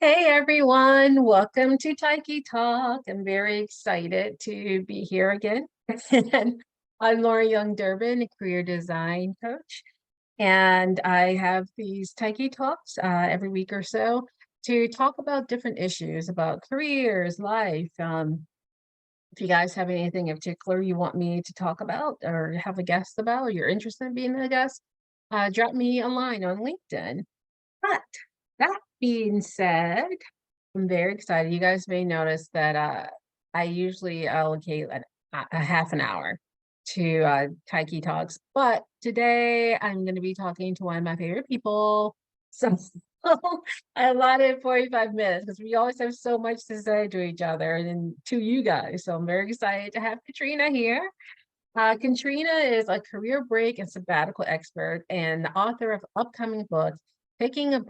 Hey everyone, welcome to Taiki Talk. I'm very excited to be here again. And I'm Laura Young Durbin, a career design coach, and I have these Taiki Talks every week or so to talk about different issues about careers, life. If you guys have anything in particular you want me to talk about or have a guest about, or you're interested in being a guest, drop me a line on LinkedIn. But that being said, I'm very excited. You guys may notice that I usually allocate a half an hour to Taiki Talks, but today I'm going to be talking to one of my favorite people. So I allotted 45 minutes because we always have so much to say to each other and to you guys. So I'm very excited to have Katrina here. Katrina is a career break and sabbatical expert and the author of upcoming books, taking a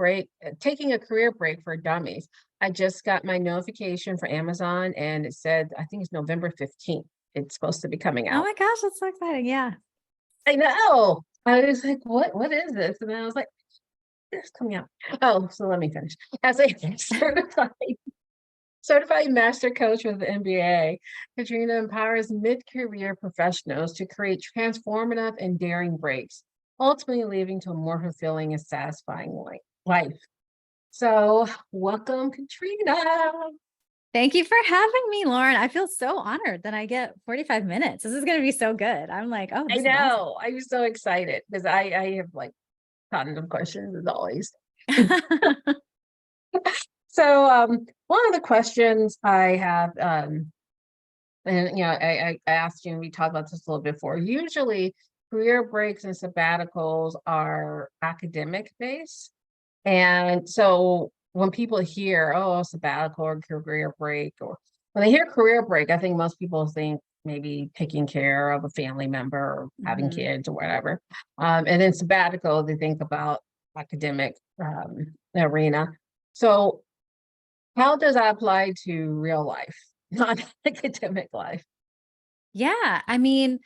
career break for dummies. I just got my notification for Amazon and it said, I think it's November 15th. It's supposed to be coming Oh out. my gosh, that's so exciting. Yeah. I know. I was like, what is this? And then I was like, it's coming out. Oh, so let me finish. As a certified master coach with the MBA, Katrina empowers mid-career professionals to create transformative and daring breaks, ultimately leading to a more fulfilling and satisfying life. So welcome, Katrina. Thank you for having me, Lauren. I feel so honored that I get 45 minutes. This is going to be so good. I'm like, oh, I this is awesome. know. I'm so excited because I have like tons of questions as always. So one of the questions I have, and I asked you, and we talked about this a little bit before. Usually, career breaks and sabbaticals are academic based, and so when people hear, "Oh, sabbatical or career break," or when they hear career break, I think most people think maybe taking care of a family member or having kids or whatever. And then sabbatical, they think about academic arena. So how does that apply to real life, not academic life? Yeah. I mean,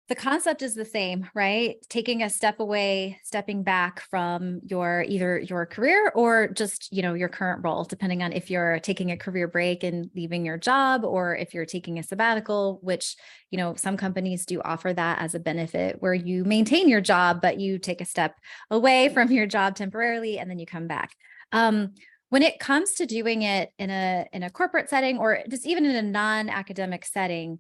the concept is the same, right? Taking a step away, stepping back from either your career or just, your current role, depending on if you're taking a career break and leaving your job, or if you're taking a sabbatical, which, some companies do offer that as a benefit where you maintain your job, but you take a step away from your job temporarily and then you come back. When it comes to doing it in a corporate setting, or just even in a non-academic setting,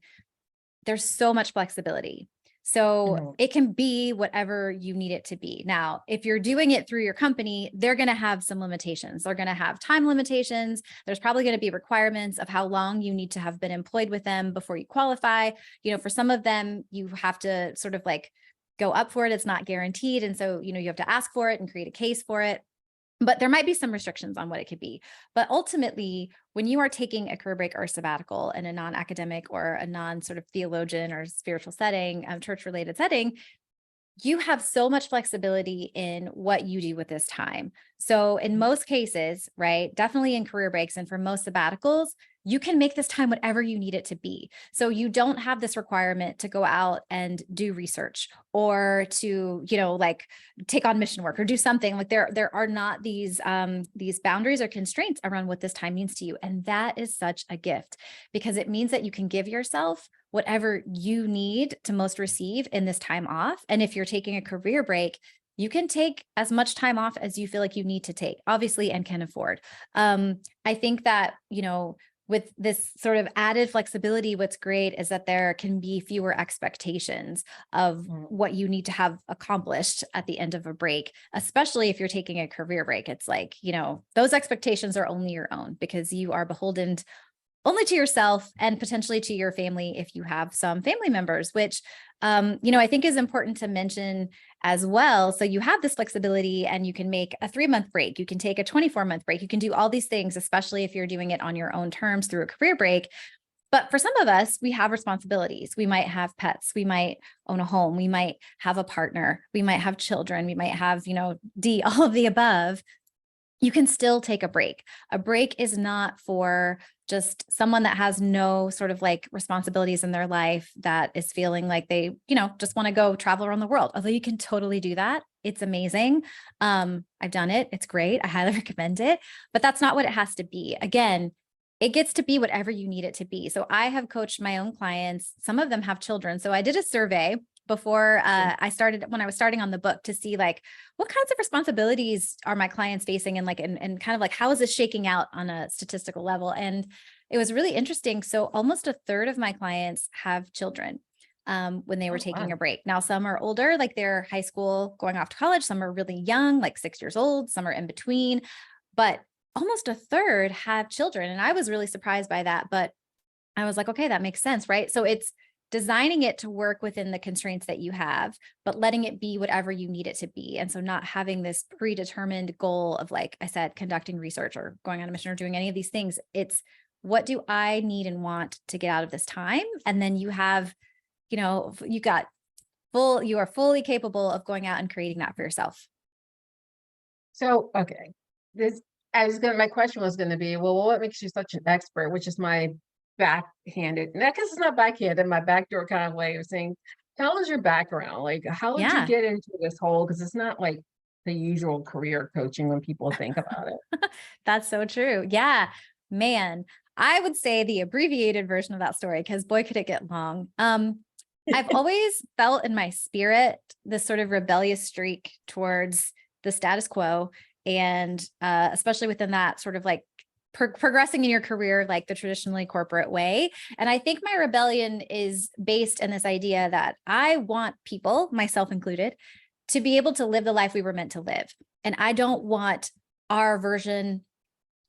there's so much flexibility. So it can be whatever you need it to be. Now, if you're doing it through your company, they're going to have some limitations. They're going to have time limitations. There's probably going to be requirements of how long you need to have been employed with them before you qualify. For some of them, you have to sort of like go up for it. It's not guaranteed. And so, you have to ask for it and create a case for it. But there might be some restrictions on what it could be. But ultimately, when you are taking a career break or a sabbatical in a non-academic or a non-sort of theologian or spiritual setting, church-related setting, you have so much flexibility in what you do with this time. So in most cases, right, definitely in career breaks and for most sabbaticals, you can make this time whatever you need it to be. So you don't have this requirement to go out and do research or to, like take on mission work or do something. Like there are not these boundaries or constraints around what this time means to you. And that is such a gift because it means that you can give yourself whatever you need to most receive in this time off. And if you're taking a career break, you can take as much time off as you feel like you need to take, obviously, and can afford. I think that, with this sort of added flexibility, what's great is that there can be fewer expectations of what you need to have accomplished at the end of a break, especially if you're taking a career break. It's like, those expectations are only your own because you are beholden only to yourself and potentially to your family if you have some family members, which, I think is important to mention as well. So you have this flexibility and you can make a 3-month break. You can take a 24-month break. You can do all these things, especially if you're doing it on your own terms through a career break. But for some of us, we have responsibilities. We might have pets. We might own a home. We might have a partner. We might have children. We might have, all of the above. You can still take a break. A break is not for just someone that has no sort of like responsibilities in their life that is feeling like they, just want to go travel around the world. Although you can totally do that It's amazing. I've done it. It's great. I highly recommend it, but that's not what it has to be. Again, it gets to be whatever you need it to be. So I have coached my own clients. Some of them have children. So I did a survey before when I was starting on the book to see like, what kinds of responsibilities are my clients facing, and like, and kind of like, how is this shaking out on a statistical level? And it was really interesting. So almost a third of my clients have children when they were taking a break. Now, some are older, like they're high school going off to college. Some are really young, like 6 years old. Some are in between, but almost a third have children. And I was really surprised by that, but I was like, okay, that makes sense, right? So it's designing it to work within the constraints that you have, but letting it be whatever you need it to be. And so not having this predetermined goal of, like I said, conducting research or going on a mission or doing any of these things. It's, what do I need and want to get out of this time? And then you have, you know, you are fully capable of going out and creating that for yourself. So, okay, my question was going to be, well, what makes you such an expert, which is my backhanded, not because it's not backhanded, my backdoor kind of way of saying, tell us your background. Like, how did you get into this whole, because it's not like the usual career coaching when people think about it. That's so true. Yeah, man. I would say the abbreviated version of that story, because boy, could it get long. I've always felt in my spirit this sort of rebellious streak towards the status quo, and especially within that sort of like progressing in your career, like the traditionally corporate way. And I think my rebellion is based in this idea that I want people, myself included, to be able to live the life we were meant to live. And I don't want our version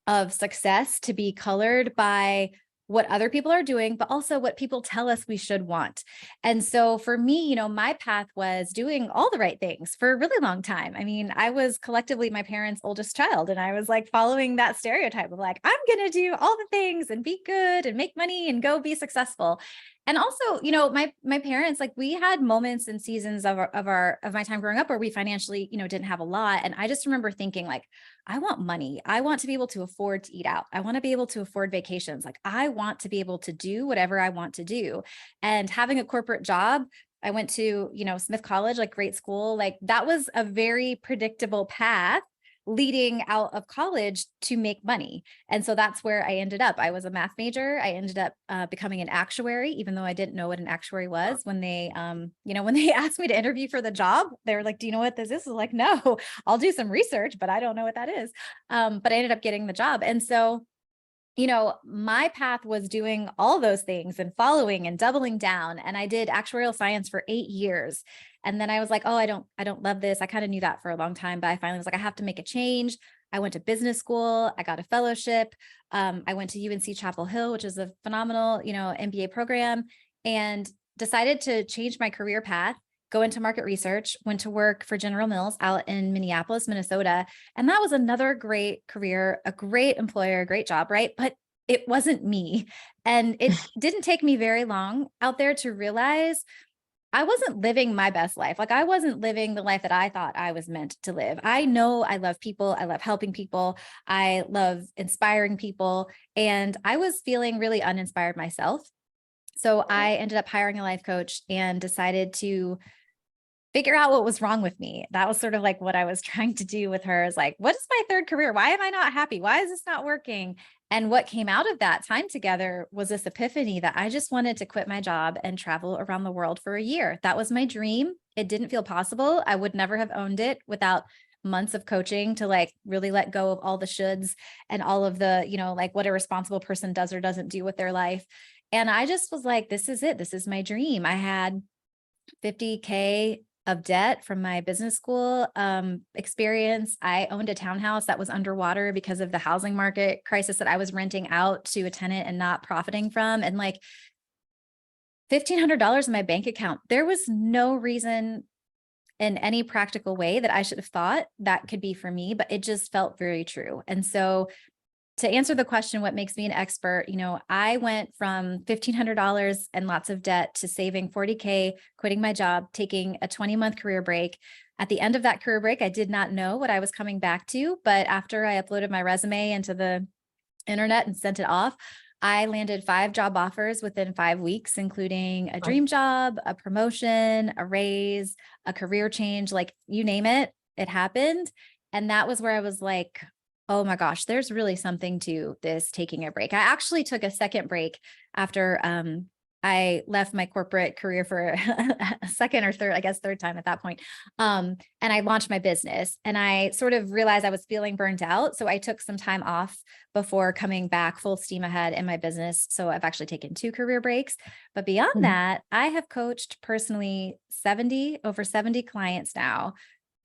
of success to be colored by what other people are doing, but also what people tell us we should want. And so for me, you know, my path was doing all the right things for a really long time. I mean, I was collectively my parents' oldest child, and I was like following that stereotype of like, I'm going to do all the things and be good and make money and go be successful. And also, you know, my parents, like, we had moments and seasons of my time growing up where we financially, you know, didn't have a lot. And I just remember thinking like, I want money. I want to be able to afford to eat out. I want to be able to afford vacations. Like, I want to be able to do whatever I want to do. And having a corporate job, I went to, you know, Smith College, like great school, like that was a very predictable path leading out of college to make money. And so that's where I ended up. I was a math major. I ended up becoming an actuary, even though I didn't know what an actuary was. When they, you know, when they asked me to interview for the job, they were like, do you know what this is? I was like, no, I'll do some research, but I don't know what that is. But I ended up getting the job. And so, you know, my path was doing all those things and following and doubling down. And I did actuarial science for 8 years. And then I was like, oh, I don't love this. I kind of knew that for a long time, but I finally was like, I have to make a change. I went to business school. I got a fellowship. I went to UNC Chapel Hill, which is a phenomenal, you know, MBA program, and decided to change my career path, go into market research, went to work for General Mills out in Minneapolis, Minnesota. And that was another great career, a great employer, a great job, right? But it wasn't me. And it didn't take me very long out there to realize I wasn't living my best life. Like, I wasn't living the life that I thought I was meant to live. I know I love people. I love helping people. I love inspiring people. And I was feeling really uninspired myself. So I ended up hiring a life coach and decided to figure out what was wrong with me. That was sort of like what I was trying to do with her, is like, what is my third career? Why am I not happy? Why is this not working? And what came out of that time together was this epiphany that I just wanted to quit my job and travel around the world for a year. That was my dream. It didn't feel possible. I would never have owned it without months of coaching to like really let go of all the shoulds and all of the, you know, like what a responsible person does or doesn't do with their life. And I just was like, this is it. This is my dream. I had $50K of debt from my business school experience. I owned a townhouse that was underwater because of the housing market crisis that I was renting out to a tenant and not profiting from. And like $1,500 in my bank account. There was no reason in any practical way that I should have thought that could be for me, but it just felt very true. And so to answer the question, what makes me an expert? You know, I went from $1,500 and lots of debt to saving $40K, quitting my job, taking a 20-month career break. At the end of that career break, I did not know what I was coming back to, but after I uploaded my resume into the internet and sent it off, I landed 5 job offers within 5 weeks, including a dream job, a promotion, a raise, a career change, like you name it, it happened. And that was where I was like, oh my gosh, there's really something to this taking a break. I actually took a second break after I left my corporate career for a second or third, I guess third time at that point. And I launched my business, and I sort of realized I was feeling burnt out. So I took some time off before coming back full steam ahead in my business. So I've actually taken 2 career breaks, but beyond that, I have coached personally over 70 clients now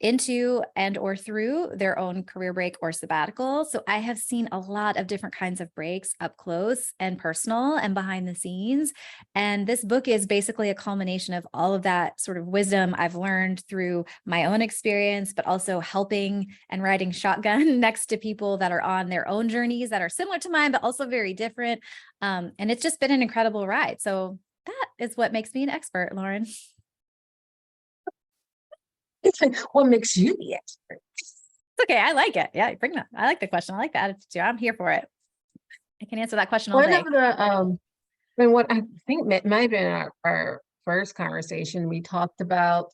into and or through their own career break or sabbatical. So I have seen a lot of different kinds of breaks up close and personal and behind the scenes. And this book is basically a culmination of all of that sort of wisdom I've learned through my own experience, but also helping and riding shotgun next to people that are on their own journeys that are similar to mine, but also very different. And it's just been an incredible ride. So that is what makes me an expert, Lauren. It's like, what makes you the expert? Okay, I like it. Yeah, bring that. I like the question. I like the attitude. I'm here for it. I can answer that question all One day. of the and what I think might have been our first conversation, we talked about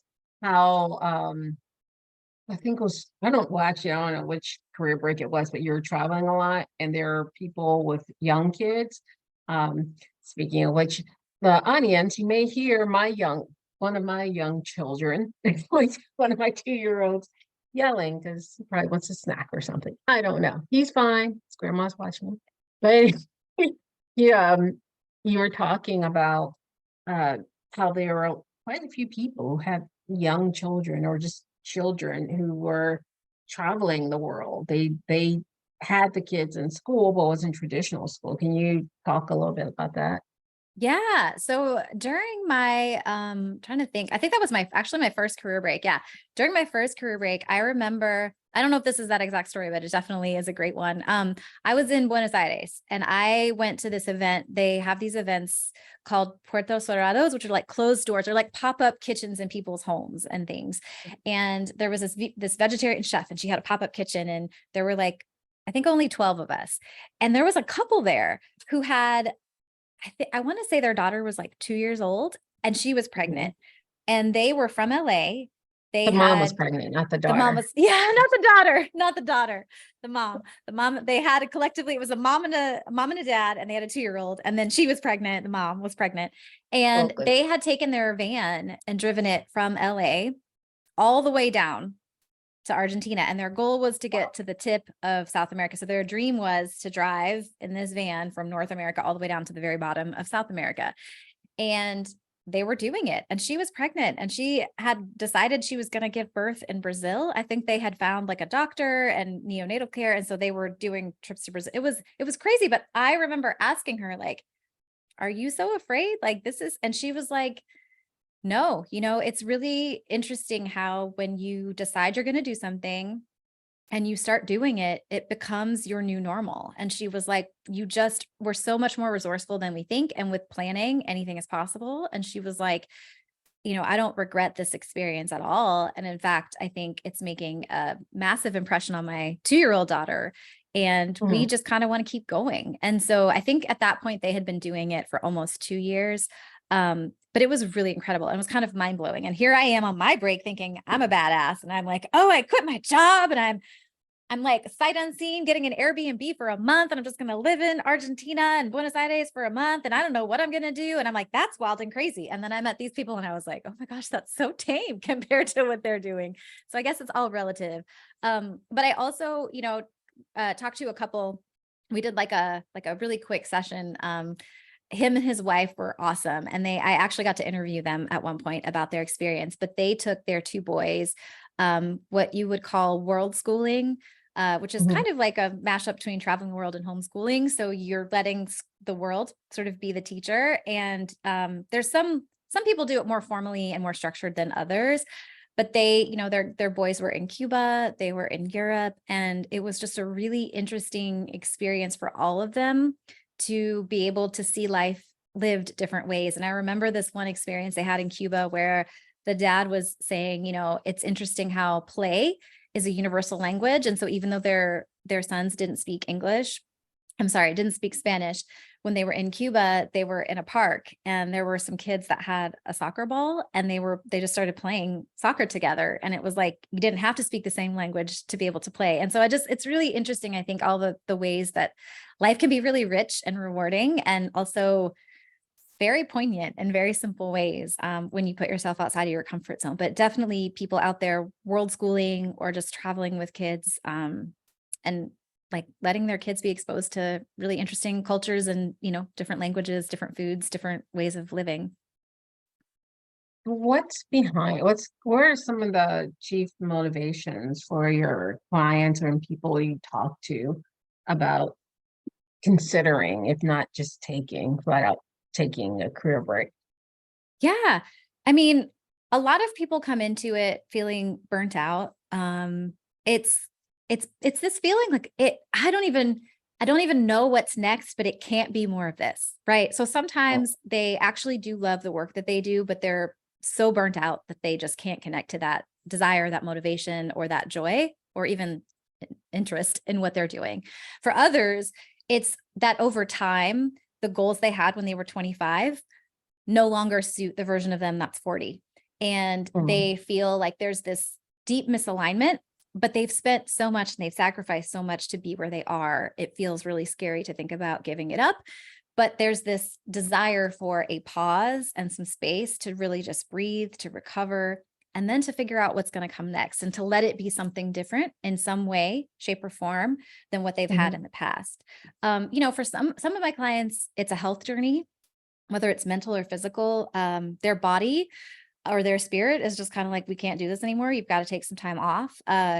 how I think it was, I don't know which career break it was, but you were traveling a lot and there are people with young kids. Speaking of which, the audience, you may hear one of my young children, like one of my 2-year-olds yelling because he probably wants a snack or something. I don't know. He's fine. His grandma's watching him. But yeah, you were talking about how there are quite a few people who have young children or just children who were traveling the world. They had the kids in school, but it wasn't traditional school. Can you talk a little bit about that? Yeah. So during my trying to think, I think that was actually my first career break. Yeah. During my first career break, I remember, I don't know if this is that exact story, but it definitely is a great one. I was in Buenos Aires and I went to this event. They have these events called Puertos Cerrados, which are like closed doors or like pop-up kitchens in people's homes and things. And there was this vegetarian chef and she had a pop-up kitchen and there were like, I think only 12 of us. And there was a couple there who had, I want to say their daughter was like 2 years old and she was pregnant and they were from LA. The mom was pregnant, not the The mom daughter. was, yeah, not the daughter, the mom, they had it collectively. It was a mom and a dad, and they had a 2-year-old. And then she was pregnant. The mom was pregnant and Okay. they had taken their van and driven it from LA all the way down to Argentina. And their goal was to get to the tip of South America. So their dream was to drive in this van from North America all the way down to the very bottom of South America. And they were doing it. And she was pregnant and she had decided she was going to give birth in Brazil. I think they had found like a doctor and neonatal care. And so they were doing trips to Brazil. It was crazy. But I remember asking her, like, are you so afraid? Like and she was like, no, it's really interesting how when you decide you're going to do something and you start doing it, it becomes your new normal. And she was like, we're so much more resourceful than we think. And with planning, anything is possible. And she was like, I don't regret this experience at all. And in fact, I think it's making a massive impression on my 2-year-old daughter. And we just kind of want to keep going. And so I think at that point, they had been doing it for almost 2 years. But it was really incredible and it was kind of mind blowing. And here I am on my break thinking I'm a badass. And I'm like, oh, I quit my job and I'm like sight unseen, getting an Airbnb for a month. And I'm just going to live in Argentina and Buenos Aires for a month. And I don't know what I'm going to do. And I'm like, that's wild and crazy. And then I met these people and I was like, oh my gosh, that's so tame compared to what they're doing. So I guess it's all relative. But I also, talked to a couple. We did like a really quick session. Him and his wife were awesome. And I actually got to interview them at one point about their experience, but they took their 2 boys, what you would call world schooling, which is kind of like a mashup between traveling the world and homeschooling. So you're letting the world sort of be the teacher. And there's some people do it more formally and more structured than others, but they, their boys were in Cuba, they were in Europe, and it was just a really interesting experience for all of them to be able to see life lived different ways. And I remember this one experience they had in Cuba where the dad was saying, it's interesting how play is a universal language. And so even though their sons didn't speak English, didn't speak Spanish. When they were in Cuba, they were in a park and there were some kids that had a soccer ball and they just started playing soccer together. And it was like, you didn't have to speak the same language to be able to play. And so it's really interesting. I think all the ways that life can be really rich and rewarding, and also very poignant in very simple ways when you put yourself outside of your comfort zone. But definitely people out there world schooling or just traveling with kids, and like letting their kids be exposed to really interesting cultures and, different languages, different foods, different ways of living. What are some of the chief motivations for your clients and people you talk to about considering, if not just flat out taking a career break? Yeah. I mean, a lot of people come into it feeling burnt out. It's this feeling like I don't even know what's next, but it can't be more of this, right? So sometimes they actually do love the work that they do, but they're so burnt out that they just can't connect to that desire, that motivation, or that joy, or even interest in what they're doing. For others, it's that over time, the goals they had when they were 25 no longer suit the version of them that's 40. And they feel like there's this deep misalignment, but they've spent so much and they've sacrificed so much to be where they are. It feels really scary to think about giving it up. But there's this desire for a pause and some space to really just breathe, to recover, and then to figure out what's going to come next, and to let it be something different in some way, shape, or form than what they've had in the past. For some of my clients, it's a health journey, whether it's mental or physical. Their body or their spirit is just kind of like, we can't do this anymore. You've got to take some time off.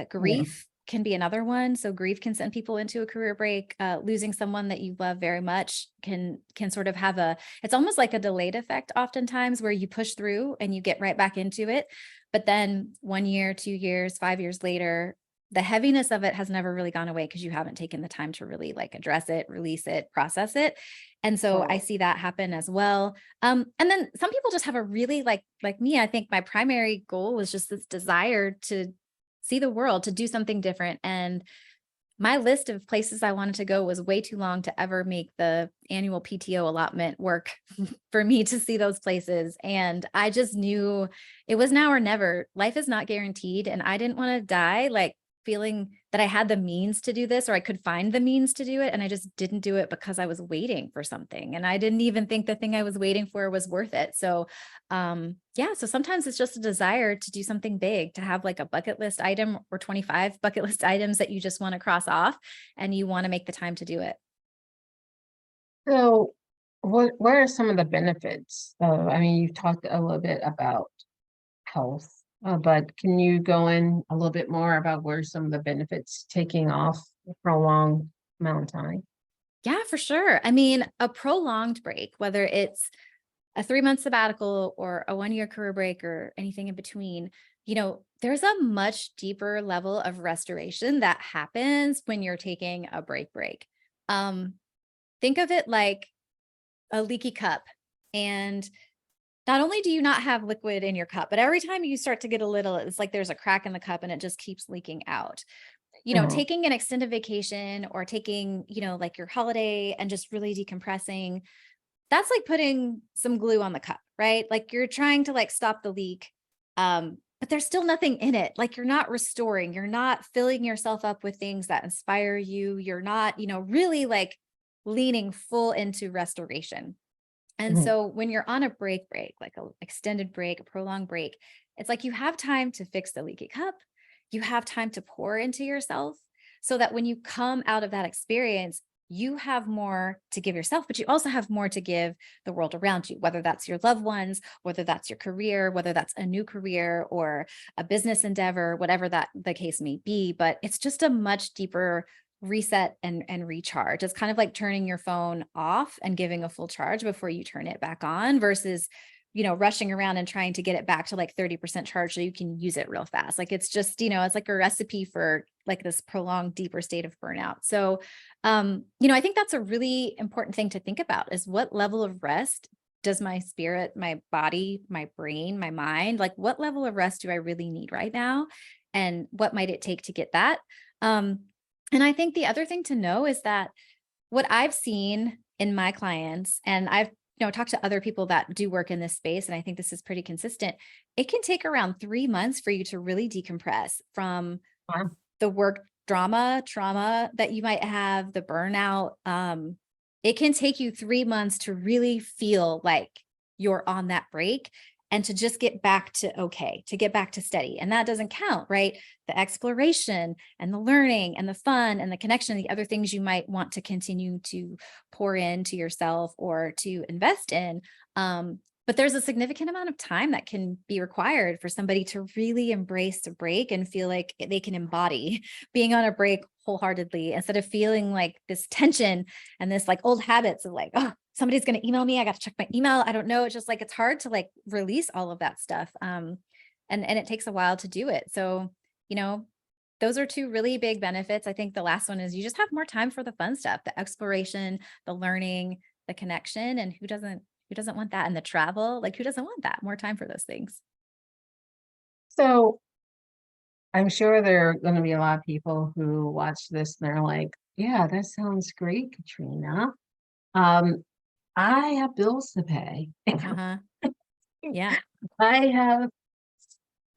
Grief can be another one. So grief can send people into a career break. Losing someone that you love very much can sort of have it's almost like a delayed effect oftentimes, where you push through and you get right back into it. But then 1 year, 2 years, 5 years later, the heaviness of it has never really gone away because you haven't taken the time to really like address it, release it, process it. And so I see that happen as well. And then some people just have a really like me, I think my primary goal was just this desire to see the world, to do something different. And my list of places I wanted to go was way too long to ever make the annual PTO allotment work for me to see those places. And I just knew it was now or never. Life is not guaranteed. And I didn't want to die like feeling that I had the means to do this, or I could find the means to do it. And I just didn't do it because I was waiting for something. And I didn't even think the thing I was waiting for was worth it. So, so sometimes it's just a desire to do something big, to have like a bucket list item or 25 bucket list items that you just want to cross off, and you want to make the time to do it. So what are some of the benefits you've talked a little bit about health, but can you go in a little bit more about where some of the benefits taking off for a long amount of time? Yeah, for sure. I mean, a prolonged break, whether it's a 3-month sabbatical or a 1-year career break or anything in between, there's a much deeper level of restoration that happens when you're taking a break. Think of it like a leaky cup. And not only do you not have liquid in your cup, but every time you start to get a little, it's like there's a crack in the cup and it just keeps leaking out. Taking an extended vacation or taking, like your holiday and just really decompressing, that's like putting some glue on the cup, right? Like you're trying to like stop the leak, but there's still nothing in it. Like you're not restoring, you're not filling yourself up with things that inspire you. You're not, really like leaning full into restoration. And so when you're on a break, like an extended break, a prolonged break, it's like you have time to fix the leaky cup. You have time to pour into yourself, so that when you come out of that experience, you have more to give yourself, but you also have more to give the world around you, whether that's your loved ones, whether that's your career, whether that's a new career or a business endeavor, whatever that the case may be. But it's just a much deeper reset and recharge. It's kind of like turning your phone off and giving a full charge before you turn it back on, versus rushing around and trying to get it back to like 30% charge so you can use it real fast. Like it's just, it's like a recipe for like this prolonged, deeper state of burnout. So, I think that's a really important thing to think about, is what level of rest does my spirit, my body, my brain, my mind, like what level of rest do I really need right now? And what might it take to get that? And I think the other thing to know is that what I've seen in my clients, and I've talked to other people that do work in this space, and I think this is pretty consistent. It can take around 3 months for you to really decompress from Wow. the work trauma that you might have, the burnout. It can take you 3 months to really feel like you're on that break and to just get back to okay, to get back to steady. And that doesn't count, right? The exploration and the learning and the fun and the connection, the other things you might want to continue to pour into yourself or to invest in. But there's a significant amount of time that can be required for somebody to really embrace a break and feel like they can embody being on a break wholeheartedly instead of feeling like this tension and this like old habits of like, oh, somebody's going to email me. I got to check my email. I don't know. It's just like, it's hard to like release all of that stuff. And it takes a while to do it. So, those are two really big benefits. I think the last one is you just have more time for the fun stuff, the exploration, the learning, the connection, and who doesn't want that? And the travel, like who doesn't want that? More time for those things. So I'm sure there are going to be a lot of people who watch this and they're like, yeah, that sounds great, Katrina. I have bills to pay. Uh-huh. Yeah. I have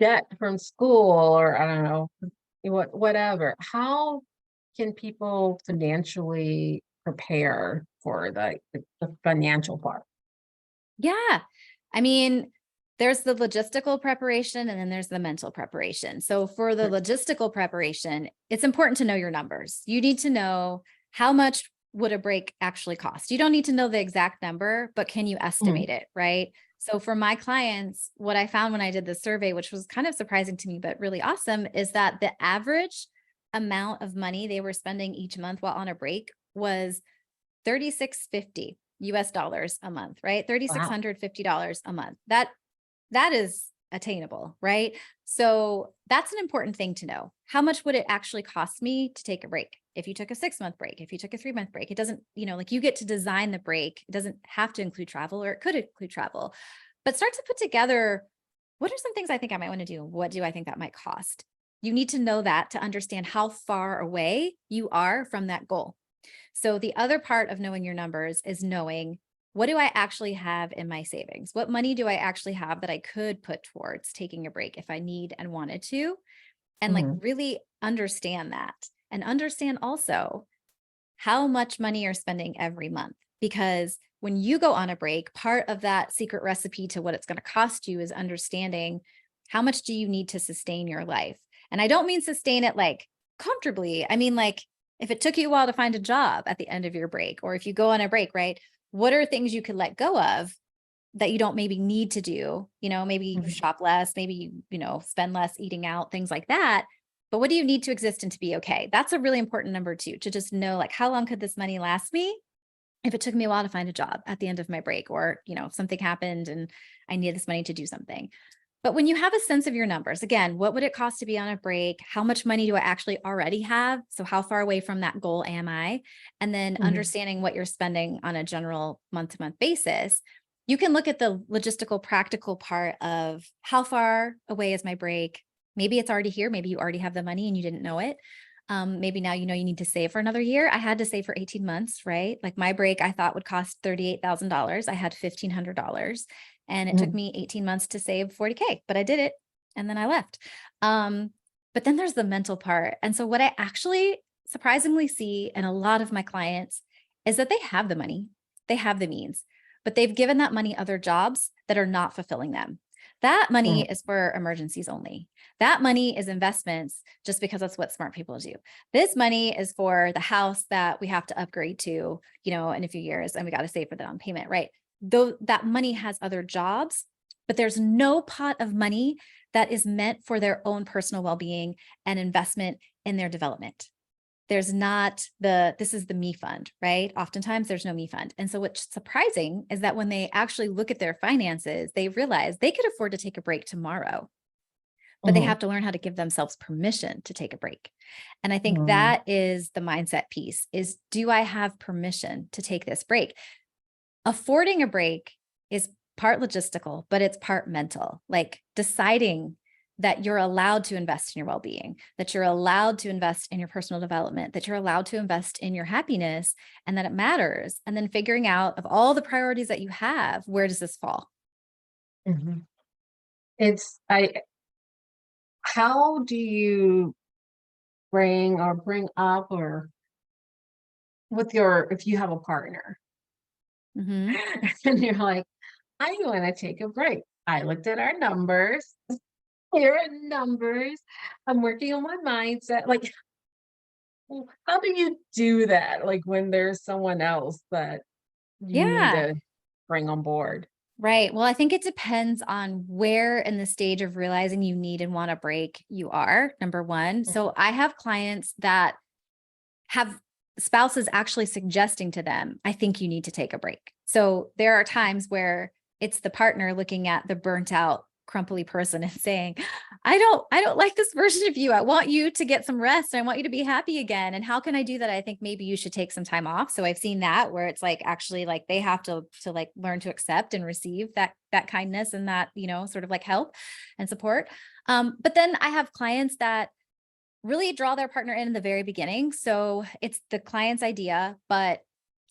debt from school, or I don't know, whatever. How can people financially prepare for the financial part? Yeah. I mean, there's the logistical preparation and then there's the mental preparation. So for the Sure. logistical preparation, it's important to know your numbers. You need to know how much would a break actually cost. You don't need to know the exact number, but can you estimate it, right? So for my clients, what I found when I did the survey, which was kind of surprising to me, but really awesome, is that the average amount of money they were spending each month while on a break was $36.50 US dollars a month, right? Wow. $3,650 a month. That is attainable, right? So that's an important thing to know. How much would it actually cost me to take a break? If you took a 6-month break, if you took a 3-month break, it doesn't, like you get to design the break. It doesn't have to include travel, or it could include travel, but start to put together, what are some things I think I might want to do? What do I think that might cost? You need to know that to understand how far away you are from that goal. So the other part of knowing your numbers is knowing, what do I actually have in my savings? What money do I actually have that I could put towards taking a break if I need and wanted to? And like Mhm. really understand that, and understand also how much money you're spending every month. Because when you go on a break, part of that secret recipe to what it's going to cost you is understanding how much do you need to sustain your life. And I don't mean sustain it like comfortably. I mean, like if it took you a while to find a job at the end of your break, or if you go on a break, right? What are things you could let go of that you don't maybe need to do? Maybe you Mhm. shop less, maybe spend less eating out, things like that. But what do you need to exist and to be okay? That's a really important number too, to just know like, how long could this money last me if it took me a while to find a job at the end of my break, or, something happened and I needed this money to do something. But when you have a sense of your numbers, again, what would it cost to be on a break? How much money do I actually already have? So how far away from that goal am I? And then Mhm. understanding what you're spending on a general month-to-month basis, you can look at the logistical, practical part of how far away is my break? Maybe it's already here. Maybe you already have the money and you didn't know it. Maybe now you need to save for another year. I had to save for 18 months, right? Like my break I thought would cost $38,000. I had $1,500. And it took Mhm. me 18 months to save 40K, but I did it and then I left. But then there's the mental part. And so what I actually surprisingly see in a lot of my clients is that they have the money, they have the means, but they've given that money other jobs that are not fulfilling them. That money Mhm. is for emergencies only. That money is investments just because that's what smart people do. This money is for the house that we have to upgrade to, in a few years, and we got to save for the down payment, right? Though that money has other jobs, but there's no pot of money that is meant for their own personal well-being and investment in their development. There's not this is the me fund, right? Oftentimes there's no me fund. And so what's surprising is that when they actually look at their finances, they realize they could afford to take a break tomorrow, but they Mhm. have to learn how to give themselves permission to take a break. And I think Mhm. that is the mindset piece is, do I have permission to take this break? Affording a break is part logistical, but it's part mental, like deciding that you're allowed to invest in your well-being, that you're allowed to invest in your personal development, that you're allowed to invest in your happiness, and that it matters. And then figuring out, of all the priorities that you have, where does this fall? Mhm. It's how do you bring up or with your if you have a partner Mhm. and you're like, I want to take a break. I looked at our numbers. Here are numbers. I'm working on my mindset. Like, how do you do that? Like when there's someone else that you need Yeah. to bring on board. Right. Well, I think it depends on where in the stage of realizing you need and want a break you are, number one. Mm, So I have clients that have spouses actually suggesting to them, I think you need to take a break. So there are times where it's the partner looking at the burnt out, crumply person and saying, I don't like this version of you. I want you to get some rest. And I want you to be happy again. And how can I do that? I think maybe you should take some time off. So I've seen that where it's like, actually like they have to like learn to accept and receive that kindness and that, sort of like help and support. But then I have clients that really draw their partner in the very beginning. So it's the client's idea, but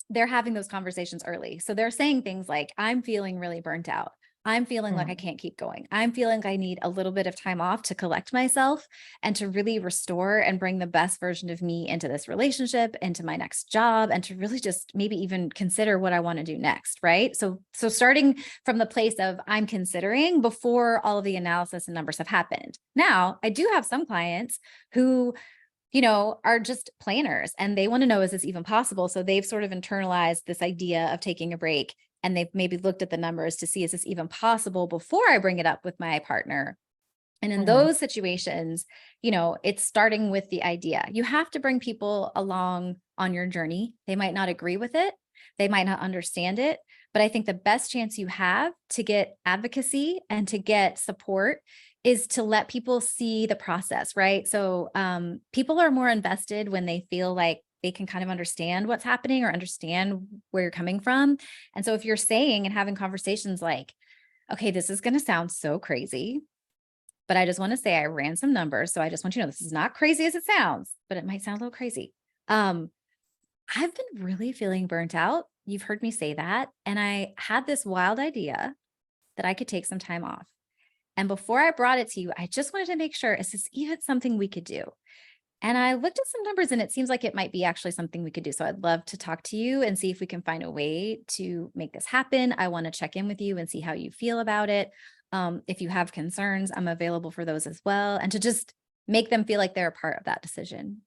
they're having those conversations early. So they're saying things like, I'm feeling really burnt out. I'm feeling like I mm, can't keep going. I'm feeling like I need a little bit of time off to collect myself and to really restore and bring the best version of me into this relationship, into my next job, and to really just maybe even consider what I want to do next. Right. So starting from the place of I'm considering before all of the analysis and numbers have happened. Now, I do have some clients who are just planners and they want to know, is this even possible? So they've sort of internalized this idea of taking a break and they've maybe looked at the numbers to see, is this even possible before I bring it up with my partner? And in mhm, those situations, it's starting with the idea. You have to bring people along on your journey. They might not agree with it. They might not understand it. But I think the best chance you have to get advocacy and to get support is to let people see the process, right? So people are more invested when they feel like they can kind of understand what's happening or understand where you're coming from. And so if you're saying and having conversations like, okay, this is going to sound so crazy, but I just want to say I ran some numbers. So I just want you to know this is not crazy as it sounds, but it might sound a little crazy. I've been really feeling burnt out. You've heard me say that. And I had this wild idea that I could take some time off. And before I brought it to you, I just wanted to make sure, is this even something we could do? And I looked at some numbers and it seems like it might be actually something we could do. So I'd love to talk to you and see if we can find a way to make this happen. I want to check in with you and see how you feel about it. If you have concerns, I'm available for those as well. And to just make them feel like they're a part of that decision.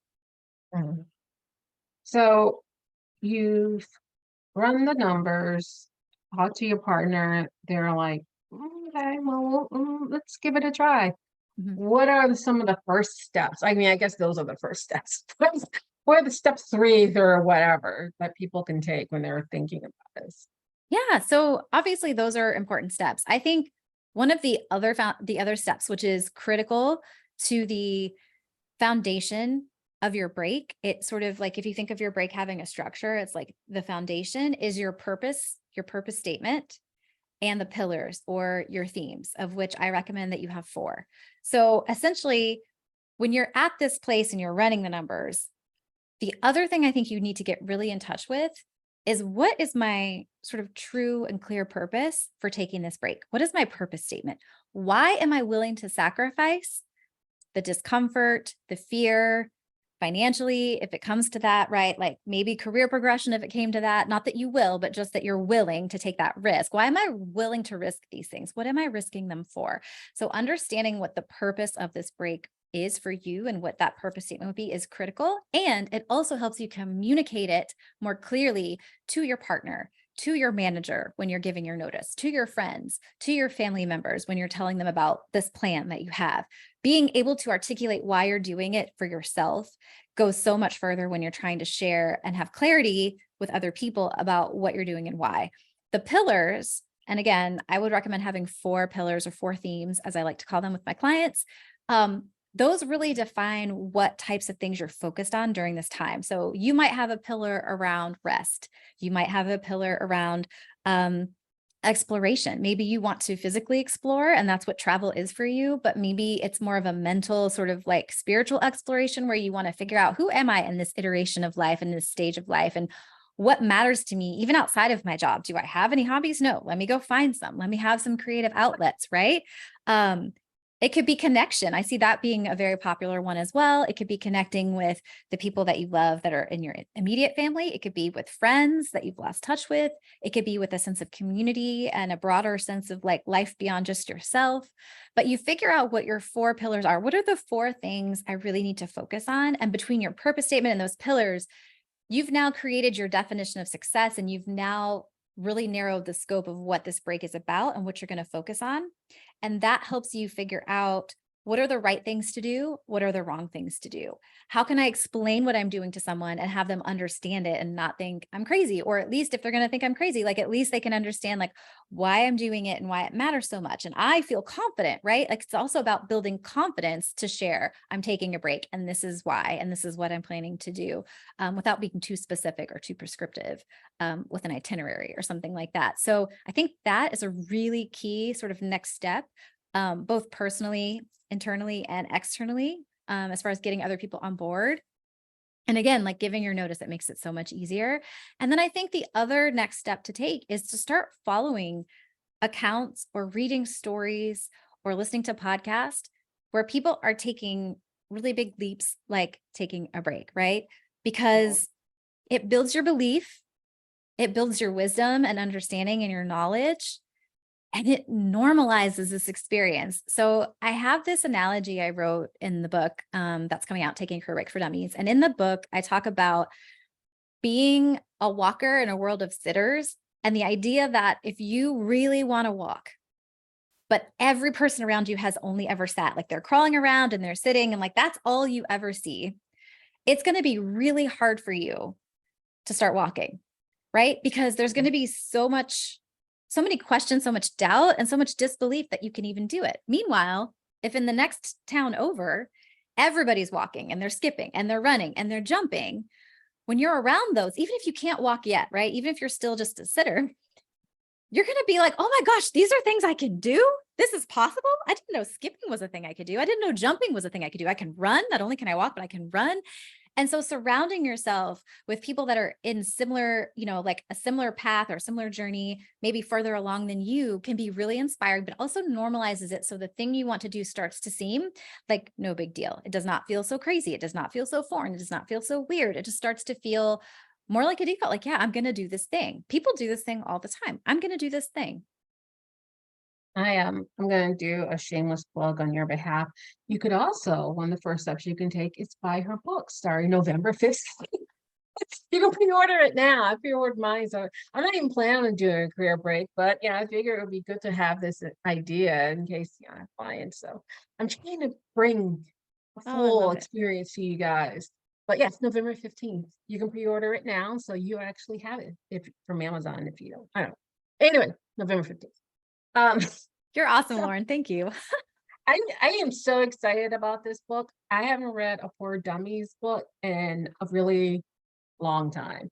mhm. So you've run the numbers, talk to your partner. They're like, okay, well, let's give it a try. Mhm. What are some of the first steps? I mean, I guess those are the first steps. What are the step threes or whatever that people can take when they're thinking about this? Yeah. So obviously those are important steps. I think one of the other steps, which is critical to the foundation of your break, it's sort of like if you think of your break having a structure, it's like the foundation is your purpose statement, and the pillars or your themes, of which I recommend that you have 4. So essentially, when you're at this place and you're running the numbers, the other thing I think you need to get really in touch with is, what is my sort of true and clear purpose for taking this break? What is my purpose statement? Why am I willing to sacrifice the discomfort, the fear, financially, if it comes to that, right? Like maybe career progression, if it came to that, not that you will, but just that you're willing to take that risk. Why am I willing to risk these things? What am I risking them for? So understanding what the purpose of this break is for you and what that purpose statement would be is critical. And it also helps you communicate it more clearly to your partner, to your manager when you're giving your notice, to your friends, to your family members when you're telling them about this plan that you have. Being able to articulate why you're doing it for yourself goes so much further when you're trying to share and have clarity with other people about what you're doing and why. The pillars, and again, I would recommend having 4 pillars or 4 themes, as I like to call them with my clients. Those really define what types of things you're focused on during this time. So you might have a pillar around rest. You might have a pillar around exploration. Maybe you want to physically explore, and that's what travel is for you, but maybe it's more of a mental sort of like spiritual exploration where you want to figure out, who am I in this iteration of life, in this stage of life, and what matters to me even outside of my job? Do I have any hobbies? No. Let me go find some. Let me have some creative outlets, right? It could be connection. I see that being a very popular one as well. It could be connecting with the people that you love that are in your immediate family. It could be with friends that you've lost touch with. It could be with a sense of community and a broader sense of like life beyond just yourself. But you figure out what your 4 pillars are. What are the 4 things I really need to focus on? And between your purpose statement and those pillars, you've now created your definition of success, and you've now really narrowed the scope of what this break is about and what you're going to focus on. And that helps you figure out, what are the right things to do? What are the wrong things to do? How can I explain what I'm doing to someone and have them understand it and not think I'm crazy? Or at least if they're going to think I'm crazy, like at least they can understand like why I'm doing it and why it matters so much. And I feel confident, right? Like it's also about building confidence to share, I'm taking a break and this is why, and this is what I'm planning to do, without being too specific or too prescriptive, with an itinerary or something like that. So I think that is a really key sort of next step, both personally, internally, and externally, as far as getting other people on board. And again, like giving your notice, it makes it so much easier. And then I think the other next step to take is to start following accounts or reading stories or listening to podcasts where people are taking really big leaps, like taking a break, right? Because it builds your belief, it builds your wisdom and understanding and your knowledge, and it normalizes this experience. So I have this analogy I wrote in the book, that's coming out, Taking a Career Break for Dummies. And in the book, I talk about being a walker in a world of sitters, and the idea that if you really want to walk, but every person around you has only ever sat, like they're crawling around and they're sitting, and like that's all you ever see, it's going to be really hard for you to start walking, right? Because there's going to be so many questions, so much doubt, and so much disbelief that you can even do it. Meanwhile, if in the next town over, everybody's walking and they're skipping and they're running and they're jumping, when you're around those, even if you can't walk yet, right? Even if you're still just a sitter, you're going to be like, oh my gosh, these are things I can do. This is possible. I didn't know skipping was a thing I could do. I didn't know jumping was a thing I could do. I can run. Not only can I walk, but I can run. And so surrounding yourself with people that are in similar, like a similar path or a similar journey, maybe further along than you, can be really inspiring, but also normalizes it. So the thing you want to do starts to seem like no big deal. It does not feel so crazy. It does not feel so foreign. It does not feel so weird. It just starts to feel more like a default. Like, yeah, I'm going to do this thing. People do this thing all the time. I'm going to do this thing. I'm going to do a shameless plug on your behalf. You could also, one of the first steps you can take is buy her book starting November 5th. You can pre-order it now. I pre-ordered mine, so I'm not even planning on doing a career break, but I figure it would be good to have this idea in case I have clients. So I'm trying to bring a Oh, I full love it. experience to you guys. But yes, November 15th. You can pre-order it now, so you actually have it if from Amazon if you don't. I don't know. Anyway, November 15th. Um, You're awesome, so Lauren. Thank you. I am so excited about this book. I haven't read a For Dummies book in a really long time.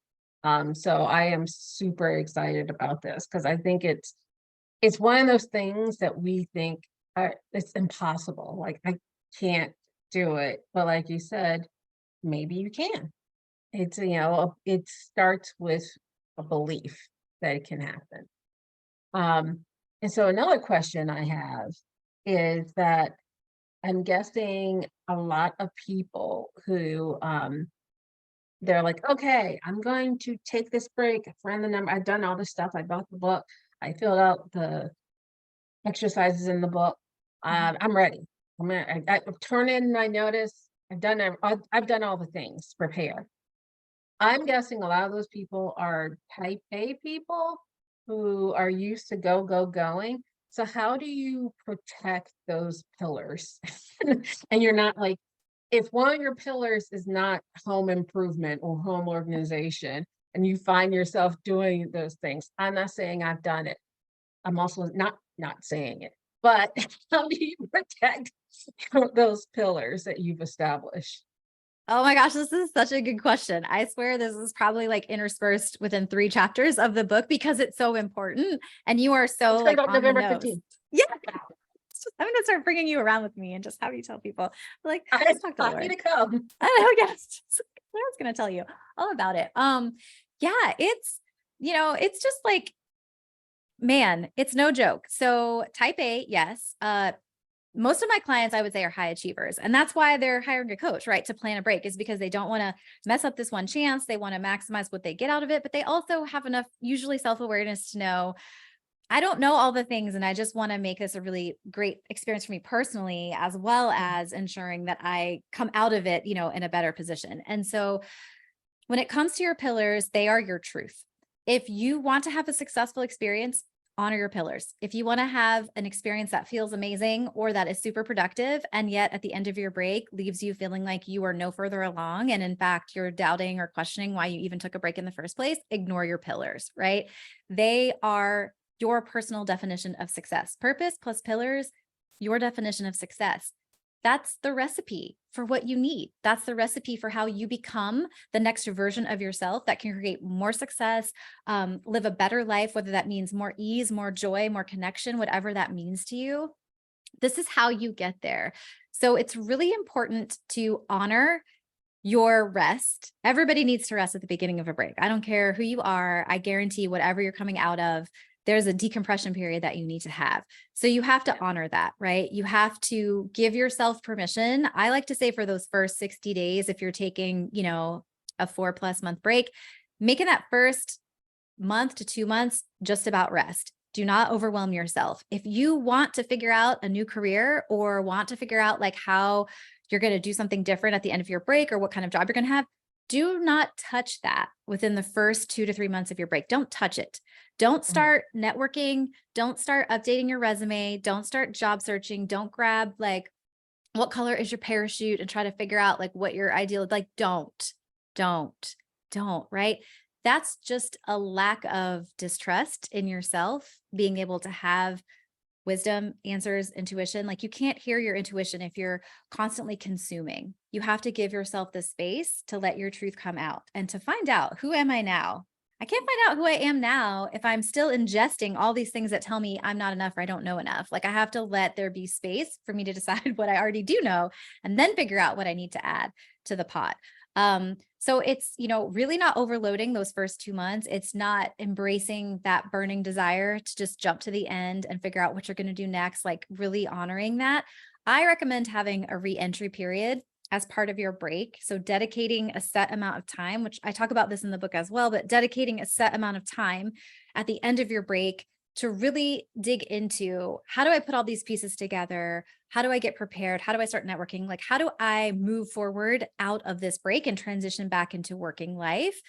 So I am super excited about this because I think it's one of those things that we think it's impossible. Like I can't do it, but like you said, maybe you can. It's it starts with a belief that it can happen. And so another question I have is that I'm guessing a lot of people who they're like, okay, I'm going to take this break. I've ran the number, I've done all this stuff, I bought the book, I filled out the exercises in the book. I'm ready. I've turned in my notice. I've done all the things to prepare. I'm guessing a lot of those people are type A people who are used to going. So how do you protect those pillars? And you're not like, if one of your pillars is not home improvement or home organization, and you find yourself doing those things, I'm not saying I've done it. I'm also not saying it, but how do you protect those pillars that you've established? Oh my gosh, this is such a good question. I swear this is probably like interspersed within 3 chapters of the book because it's so important and you are so It's like coming up on the November nose. 15th. Yeah. I'm going to start bringing you around with me and just have you tell people like, let's talk to I Lauren. need to come. I know, yes. Lauren's going to tell you all about it. Yeah, it's, it's just like, man, it's no joke. So type A, yes. Most of my clients, I would say, are high achievers. And that's why they're hiring a coach, right? To plan a break is because they don't want to mess up this one chance. They want to maximize what they get out of it, but they also have enough usually self-awareness to know, I don't know all the things. And I just want to make this a really great experience for me personally, as well as ensuring that I come out of it, in a better position. And so when it comes to your pillars, they are your truth. If you want to have a successful experience, honor your pillars. If you want to have an experience that feels amazing or that is super productive, and yet at the end of your break leaves you feeling like you are no further along, and in fact, you're doubting or questioning why you even took a break in the first place, ignore your pillars, right? They are your personal definition of success. Purpose plus pillars, your definition of success. That's the recipe for what you need. That's the recipe for how you become the next version of yourself that can create more success, live a better life, whether that means more ease, more joy, more connection, whatever that means to you. This is how you get there. So it's really important to honor your rest. Everybody needs to rest at the beginning of a break. I don't care who you are. I guarantee whatever you're coming out of, there's a decompression period that you need to have. So you have to honor that, right? You have to give yourself permission. I like to say for those first 60 days, if you're taking, a 4+ month break, making that first month to 2 months just about rest. Do not overwhelm yourself. If you want to figure out a new career or want to figure out like how you're going to do something different at the end of your break or what kind of job you're going to have, do not touch that within the first 2 to 3 months of your break. Don't touch it. Don't start networking. Don't start updating your resume. Don't start job searching. Don't grab like, what color is your parachute and try to figure out like what your ideal, like, don't, right? That's just a lack of distrust in yourself, being able to have wisdom, answers, intuition. Like you can't hear your intuition if you're constantly consuming. You have to give yourself the space to let your truth come out and to find out, who am I now? I can't find out who I am now if I'm still ingesting all these things that tell me I'm not enough or I don't know enough. Like I have to let there be space for me to decide what I already do know and then figure out what I need to add to the pot. So it's, really not overloading those first 2 months. It's not embracing that burning desire to just jump to the end and figure out what you're going to do next, like really honoring that. I recommend having a re-entry period as part of your break. So dedicating a set amount of time, which I talk about this in the book as well, but dedicating a set amount of time at the end of your break to really dig into, how do I put all these pieces together? How do I get prepared? How do I start networking? Like, how do I move forward out of this break and transition back into working life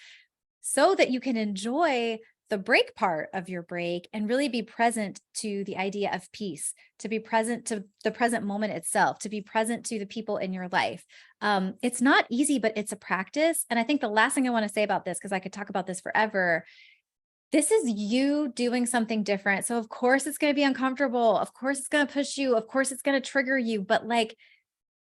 so that you can enjoy the break part of your break and really be present to the idea of peace, to be present to the present moment itself, to be present to the people in your life. It's not easy, but it's a practice. And I think the last thing I want to say about this, because I could talk about this forever, this is you doing something different. So of course it's going to be uncomfortable. Of course it's going to push you. Of course it's going to trigger you. But like,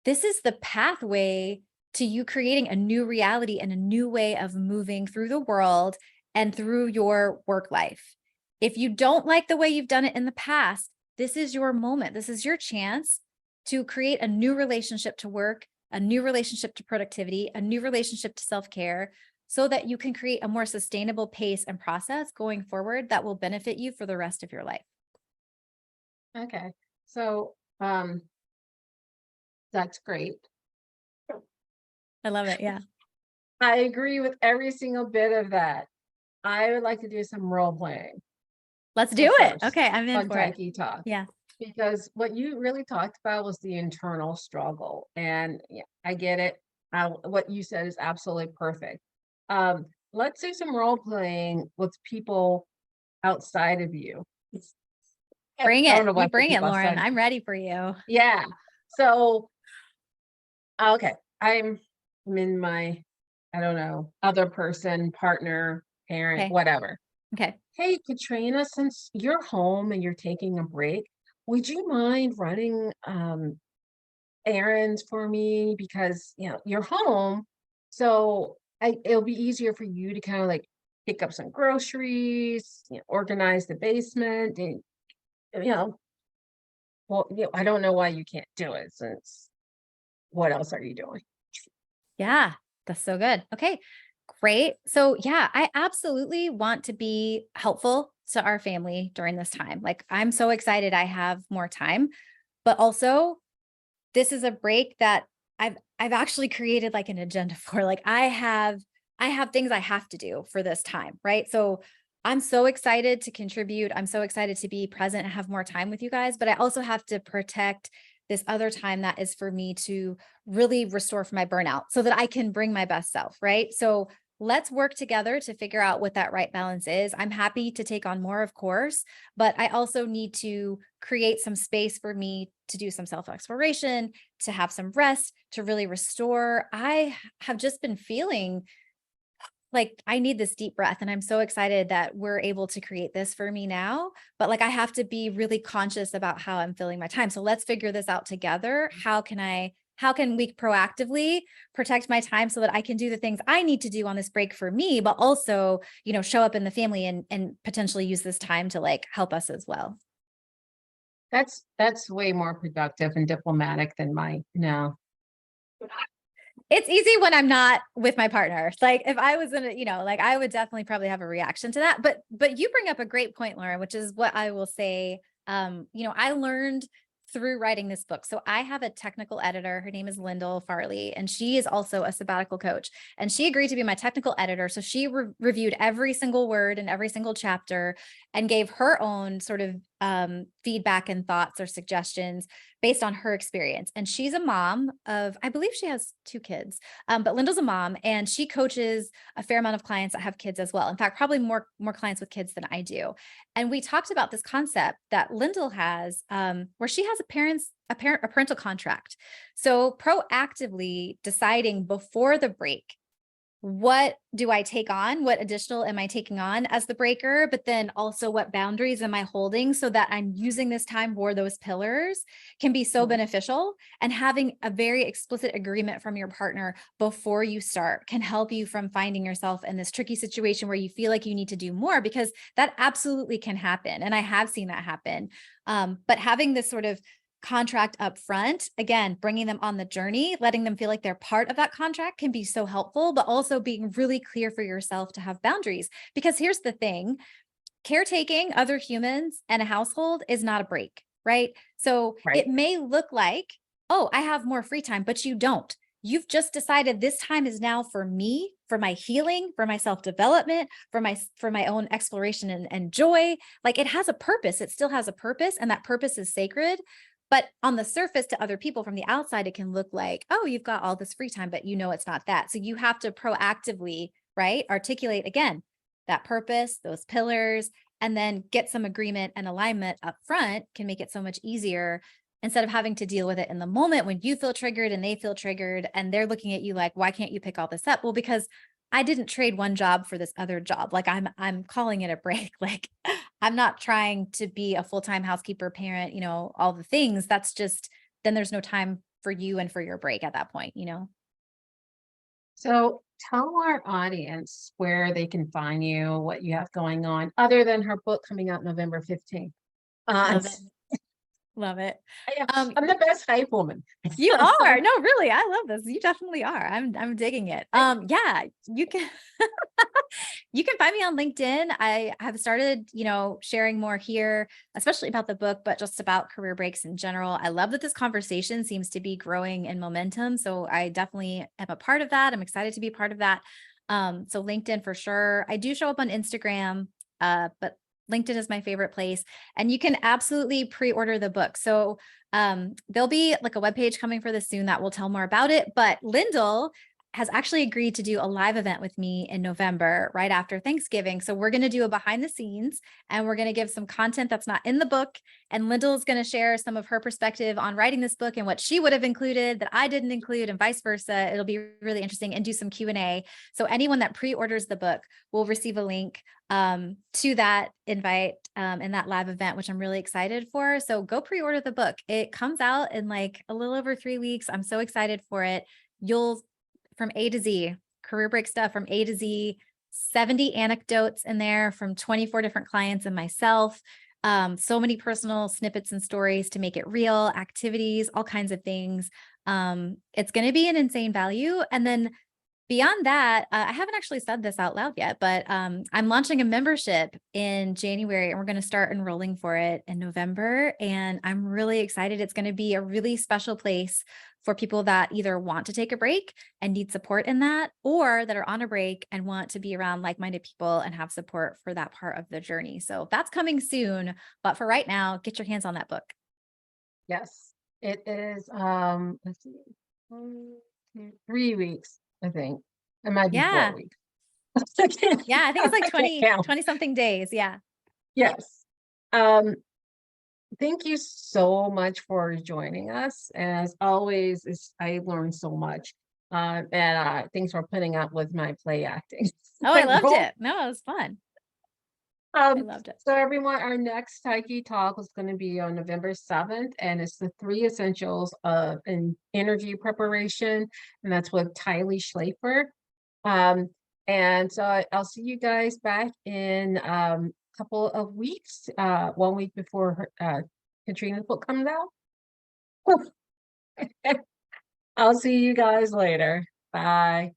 this is the pathway to you creating a new reality and a new way of moving through the world and through your work life. If you don't like the way you've done it in the past, this is your moment. This is your chance to create a new relationship to work, a new relationship to productivity, a new relationship to self-care, so that you can create a more sustainable pace and process going forward that will benefit you for the rest of your life. Okay. So, that's great. I love it. Yeah. I agree with every single bit of that. I would like to do some role playing. Let's do it. First Okay. I'm in on for it. Tyke Talk. Yeah. Because what you really talked about was the internal struggle. And yeah, I get it. What you said is absolutely perfect. Let's do some role playing with people outside of you. Bring I don't it. know why I You bring put it, people Lauren. outside. I'm ready for you. Yeah. So, okay. I'm in my, I don't know, other person, partner, parent, Okay. whatever. Okay. Hey, Katrina, since you're home and you're taking a break, would you mind running errands for me because, you know, you're home. So it'll be easier for you to kind of like pick up some groceries, you know, organize the basement and, you know, well, you know, I don't know why you can't do it since what else are you doing? Yeah, that's so good. Okay, great. So yeah, I absolutely want to be helpful to our family during this time. Like I'm so excited I have more time, but also this is a break that I've actually created like an agenda for. Like I have things I have to do for this time, right? So I'm so excited to contribute. I'm so excited to be present and have more time with you guys, but I also have to protect this other time that is for me to really restore from my burnout so that I can bring my best self, right? So let's work together to figure out what that right balance is. I'm happy to take on more, of course, but I also need to create some space for me to do some self-exploration, to have some rest, to really restore. I have just been feeling like I need this deep breath, and I'm so excited that we're able to create this for me now, but like I have to be really conscious about how I'm filling my time. So let's figure this out together. How can we proactively protect my time so that I can do the things I need to do on this break for me, but also, you know, show up in the family and potentially use this time to like help us as well. That's way more productive and diplomatic than my no. It's easy when I'm not with my partner. Like if I was in a, you know, like I would definitely probably have a reaction to that. But you bring up a great point, Lauren, which is what I will say. You know, I learned through writing this book. So I have a technical editor. Her name is Lyndall Farley, and she is also a sabbatical coach. And she agreed to be my technical editor. So she reviewed every single word and every single chapter and gave her own sort of feedback and thoughts or suggestions based on her experience. And she's a mom of, I believe she has 2 kids, but Lyndall's a mom and she coaches a fair amount of clients that have kids as well. In fact, probably more clients with kids than I do. And we talked about this concept that Lyndall has, where she has a parental contract. So proactively deciding before the break, what do I take on? What additional am I taking on as the breaker? But then also what boundaries am I holding so that I'm using this time for those pillars can be so beneficial. And having a very explicit agreement from your partner before you start can help you from finding yourself in this tricky situation where you feel like you need to do more, because that absolutely can happen. And I have seen that happen. But having this sort of contract up front, again, bringing them on the journey, letting them feel like they're part of that contract can be so helpful, but also being really clear for yourself to have boundaries. Because here's the thing, caretaking other humans and a household is not a break, right? So Right. it may look like, oh, I have more free time, but you don't. You've just decided this time is now for me, for my healing, for my self-development, for my own exploration and joy. Like it has a purpose. It still has a purpose, and that purpose is sacred. But on the surface to other people from the outside, it can look like, oh, you've got all this free time, but you know, it's not that. So you have to proactively, right, articulate again, that purpose, those pillars, and then get some agreement and alignment up front can make it so much easier instead of having to deal with it in the moment when you feel triggered and they feel triggered and they're looking at you like, why can't you pick all this up? Well, because I didn't trade one job for this other job. Like I'm calling it a break. Like I'm not trying to be a full-time housekeeper, parent, you know, all the things. That's just, then there's no time for you and for your break at that point, you know? So tell our audience where they can find you, what you have going on, other than her book coming out November 15th. Love it. Love it. I'm the best hype woman. You are. No, really. I love this. You definitely are. I'm digging it. Yeah, you can you can find me on LinkedIn. I have started, you know, sharing more here, especially about the book, but just about career breaks in general. I love that this conversation seems to be growing in momentum. So I definitely am a part of that. I'm excited to be part of that. So LinkedIn for sure. I do show up on Instagram, but LinkedIn is my favorite place, and you can absolutely pre-order the book. So there'll be like a webpage coming for this soon that will tell more about it. But Lyndall has actually agreed to do a live event with me in November, right after Thanksgiving. So we're going to do a behind the scenes, and we're going to give some content that's not in the book. And Lyndall is going to share some of her perspective on writing this book and what she would have included that I didn't include, and vice versa. It'll be really interesting, and do some Q&A. So anyone that pre-orders the book will receive a link to that invite in that live event, which I'm really excited for. So go pre-order the book. It comes out in like a little over 3 weeks. I'm so excited for it. You'll, from A to Z, career break stuff from A to Z, 70 anecdotes in there from 24 different clients and myself. So many personal snippets and stories to make it real, activities, all kinds of things. It's going to be an insane value. And then beyond that, I haven't actually said this out loud yet, but I'm launching a membership in January, and we're going to start enrolling for it in November. And I'm really excited. It's going to be a really special place for people that either want to take a break and need support in that, or that are on a break and want to be around like-minded people and have support for that part of the journey. So that's coming soon. But for right now, get your hands on that book. Yes, it is. Let's see, 3 weeks, I think. It might be 4 Yeah. weeks. Yeah, I think it's like 20 count. something days. Yeah. Yes. Thank you so much for joining us. As always, I learned so much. And thanks for putting up with my play acting. Oh, I loved it. No, it was fun. I loved it. So everyone, our next Taiki talk is going to be on November 7th, and it's the 3 essentials of an interview preparation, and that's with Tylee Schlafer. And so I'll see you guys back in couple of weeks, 1 week before Katrina's book comes out. I'll see you guys later. Bye.